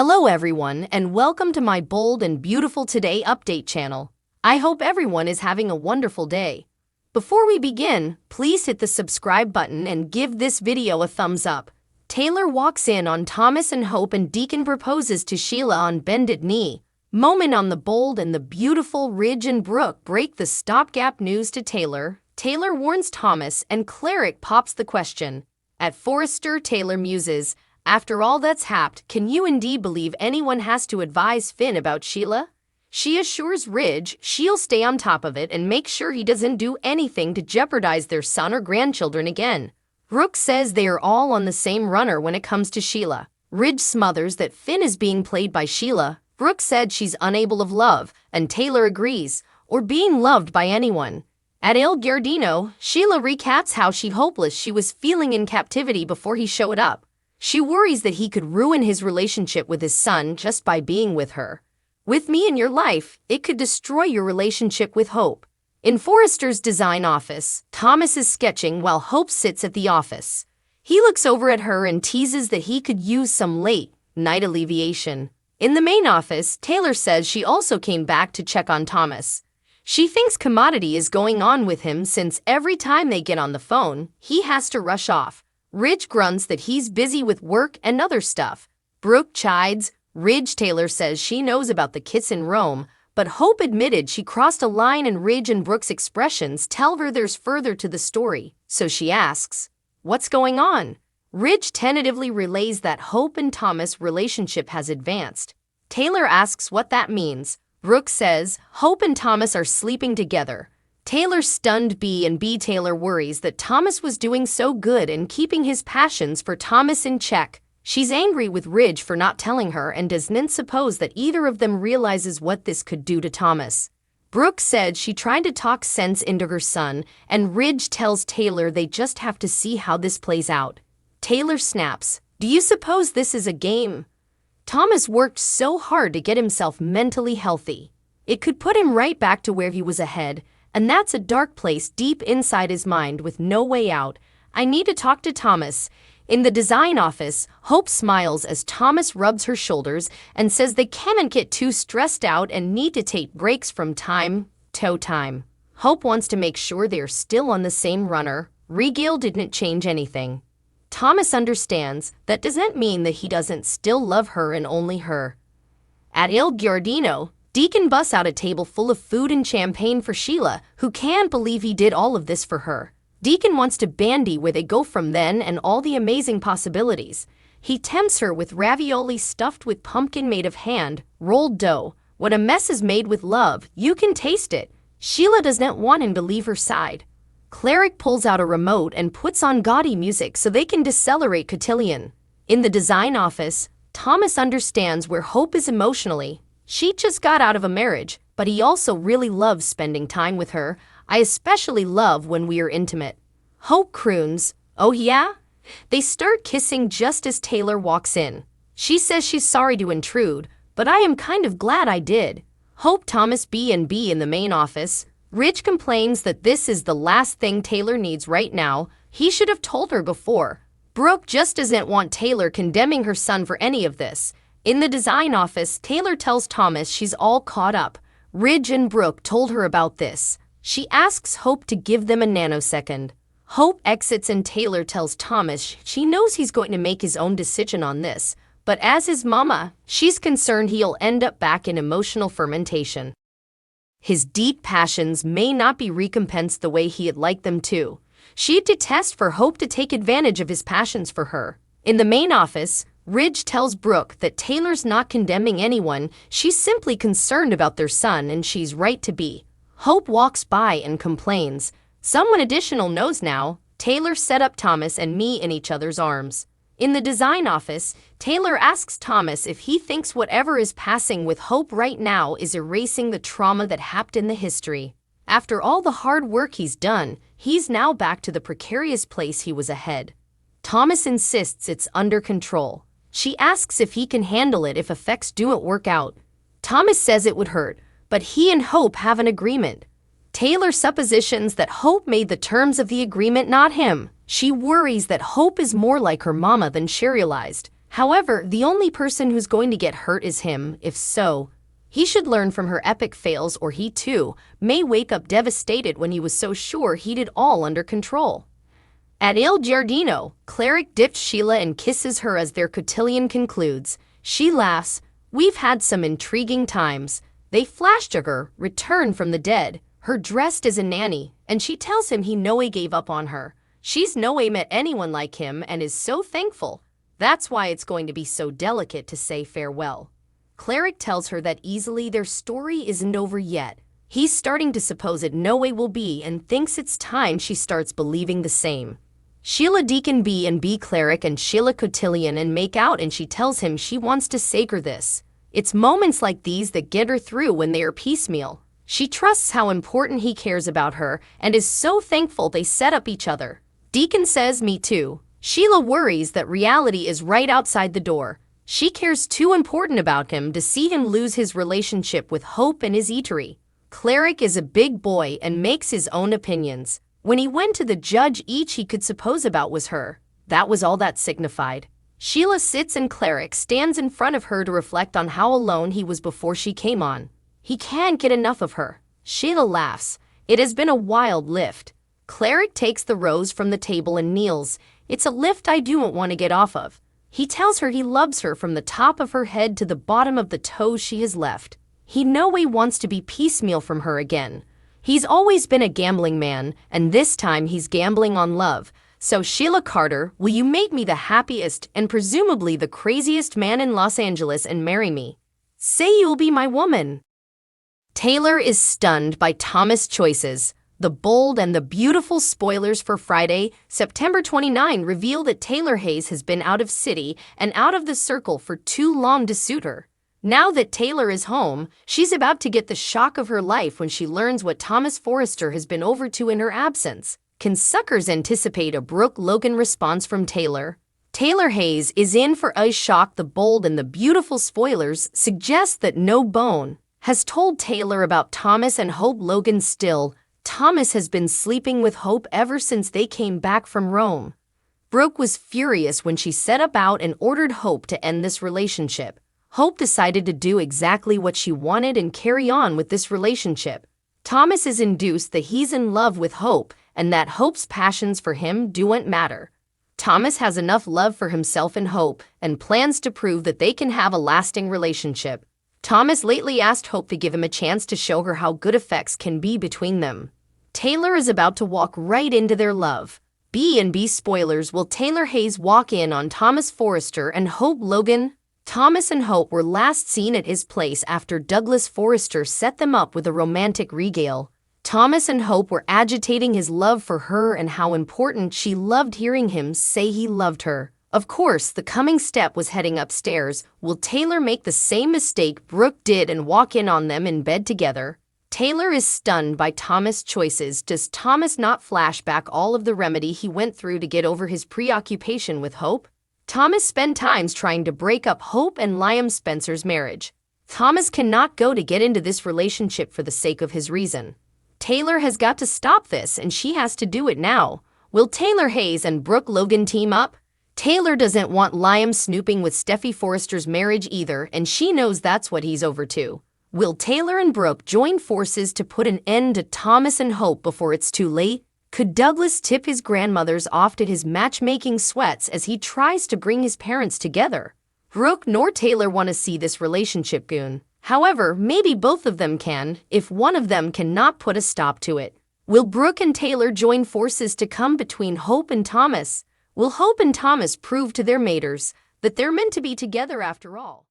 Hello everyone, and welcome to my Bold and Beautiful Today update channel. I hope everyone is having a wonderful day. Before we begin, please hit the subscribe button and give this video a thumbs up. Taylor walks in on Thomas and Hope, and Deacon proposes to Sheila on bended knee. Moment on the Bold and the Beautiful. Ridge and Brooke break the stopgap news to Taylor. Taylor warns Thomas, and Cleric pops the question. At Forrester, Taylor muses, "After all that's happened, can you indeed believe anyone has to advise Finn about Sheila?" She assures Ridge she'll stay on top of it and make sure he doesn't do anything to jeopardize their son or grandchildren again. Brooke says they are all on the same runner when it comes to Sheila. Ridge smothers that Finn is being played by Sheila. Brooke said she's unable of love, and Taylor agrees, or being loved by anyone. At Il Giardino, Sheila recaps how hopeless she was feeling in captivity before he showed up. She worries that he could ruin his relationship with his son just by being with her. "With me in your life, it could destroy your relationship with Hope." In Forrester's design office, Thomas is sketching while Hope sits at the office. He looks over at her and teases that he could use some late-night alleviation. In the main office, Taylor says she also came back to check on Thomas. She thinks commodity is going on with him since every time they get on the phone, he has to rush off. Ridge grunts that he's busy with work and other stuff. Brooke chides. Ridge Taylor says she knows about the kiss in Rome, but Hope admitted she crossed a line, and Ridge and Brooke's expressions tell her there's further to the story, so she asks, "What's going on?" Ridge tentatively relays that Hope and Thomas' relationship has advanced. Taylor asks what that means. Brooke says Hope and Thomas are sleeping together. Taylor stunned B&B. Taylor worries that Thomas was doing so good and keeping his passions for Thomas in check. She's angry with Ridge for not telling her and doesn't suppose that either of them realizes what this could do to Thomas. Brooke said she tried to talk sense into her son, and Ridge tells Taylor they just have to see how this plays out. Taylor snaps, "Do you suppose this is a game? Thomas worked so hard to get himself mentally healthy. It could put him right back to where he was ahead. And that's a dark place deep inside his mind with no way out. I need to talk to Thomas." In the design office, Hope smiles as Thomas rubs her shoulders and says they can't get too stressed out and need to take breaks from time to time. Hope wants to make sure they're still on the same runner. Regale didn't change anything. Thomas understands that doesn't mean that he doesn't still love her and only her. At Il Giardino, Deacon busts out a table full of food and champagne for Sheila, who can't believe he did all of this for her. Deacon wants to bandy where they go from then and all the amazing possibilities. He tempts her with ravioli stuffed with pumpkin made of hand-rolled dough. What a mess is made with love, you can taste it. Sheila doesn't want him to leave her side. Cleric pulls out a remote and puts on gaudy music so they can decelerate cotillion. In the design office, Thomas understands where Hope is emotionally. She just got out of a marriage, but he also really loves spending time with her. "I especially love when we are intimate." Hope croons, "Oh yeah?" They start kissing just as Taylor walks in. She says she's sorry to intrude, but "I am kind of glad I did." Hope Thomas B&B in the main office. Ridge complains that this is the last thing Taylor needs right now. He should have told her before. Brooke just doesn't want Taylor condemning her son for any of this. In the design office, Taylor tells Thomas she's all caught up. Ridge and Brooke told her about this. She asks Hope to give them a nanosecond. Hope exits and Taylor tells Thomas she knows he's going to make his own decision on this, but as his mama, she's concerned he'll end up back in emotional fermentation. His deep passions may not be recompensed the way he'd like them to. She'd detest for Hope to take advantage of his passions for her. In the main office, Ridge tells Brooke that Taylor's not condemning anyone, she's simply concerned about their son, and she's right to be. Hope walks by and complains, "Someone additional knows now." Taylor set up Thomas and me in each other's arms. In the design office, Taylor asks Thomas if he thinks whatever is passing with Hope right now is erasing the trauma that happened in the history. After all the hard work he's done, he's now back to the precarious place he was ahead. Thomas insists it's under control. She asks if he can handle it if effects don't work out. Thomas says it would hurt, but he and Hope have an agreement. Taylor suppositions that Hope made the terms of the agreement, not him. She worries that Hope is more like her mama than she realized. However, the only person who's going to get hurt is him. If so, he should learn from her epic fails, or he too may wake up devastated when he was so sure he did all under control. At Il Giardino, Cleric dips Sheila and kisses her as their cotillion concludes. She laughs. We've had some intriguing times. They flash to her, return from the dead, her dressed as a nanny, and she tells him he no way gave up on her. She's no way met anyone like him and is so thankful. That's why it's going to be so delicate to say farewell. Cleric tells her that easily their story isn't over yet. He's starting to suppose it no way will be and thinks it's time she starts believing the same. Sheila Deacon B&B Cleric and Sheila cotillion and make out, and she tells him she wants to sacre this. It's moments like these that get her through when they are piecemeal. She trusts how important he cares about her and is so thankful they set up each other. Deacon says, me too. Sheila worries that reality is right outside the door. She cares too important about him to see him lose his relationship with Hope and his eatery. Cleric is a big boy and makes his own opinions. When he went to the judge, each he could suppose about was her. That was all that signified. Sheila sits and Cleric stands in front of her to reflect on how alone he was before she came on. He can't get enough of her. Sheila laughs. It has been a wild lift. Cleric takes the rose from the table and kneels. It's a lift I don't want to get off of. He tells her he loves her from the top of her head to the bottom of the toes she has left. He no way wants to be piecemeal from her again. He's always been a gambling man, and this time he's gambling on love. So Sheila Carter, will you make me the happiest and presumably the craziest man in Los Angeles and marry me? Say you'll be my woman. Taylor is stunned by Thomas' choices. The bold and the beautiful spoilers for Friday, September 29 reveal that Taylor Hayes has been out of city and out of the circle for too long to suit her. Now that Taylor is home, she's about to get the shock of her life when she learns what Thomas Forrester has been over to in her absence. Can suckers anticipate a Brooke Logan response from Taylor? Taylor Hayes is in for a shock. The bold and the beautiful spoilers suggest that No Bone has told Taylor about Thomas and Hope Logan. Still, Thomas has been sleeping with Hope ever since they came back from Rome. Brooke was furious when she set about and ordered Hope to end this relationship. Hope decided to do exactly what she wanted and carry on with this relationship. Thomas is induced that he's in love with Hope and that Hope's passions for him don't matter. Thomas has enough love for himself and Hope and plans to prove that they can have a lasting relationship. Thomas lately asked Hope to give him a chance to show her how good effects can be between them. Taylor is about to walk right into their love. B&B spoilers. Will Taylor Hayes walk in on Thomas Forrester and Hope Logan? Thomas and Hope were last seen at his place after Douglas Forrester set them up with a romantic regale. Thomas and Hope were agitating his love for her and how important she loved hearing him say he loved her. Of course, the coming step was heading upstairs. Will Taylor make the same mistake Brooke did and walk in on them in bed together? Taylor is stunned by Thomas' choices. Does Thomas not flash back all of the remedy he went through to get over his preoccupation with Hope? Thomas spent times trying to break up Hope and Liam Spencer's marriage. Thomas cannot go to get into this relationship for the sake of his reason. Taylor has got to stop this, and she has to do it now. Will Taylor Hayes and Brooke Logan team up? Taylor doesn't want Liam snooping with Steffi Forrester's marriage either, and she knows that's what he's over to. Will Taylor and Brooke join forces to put an end to Thomas and Hope before it's too late? Could Douglas tip his grandmothers off at his matchmaking sweats as he tries to bring his parents together? Brooke nor Taylor want to see this relationship goon. However, maybe both of them can, if one of them cannot put a stop to it. Will Brooke and Taylor join forces to come between Hope and Thomas? Will Hope and Thomas prove to their maters that they're meant to be together after all?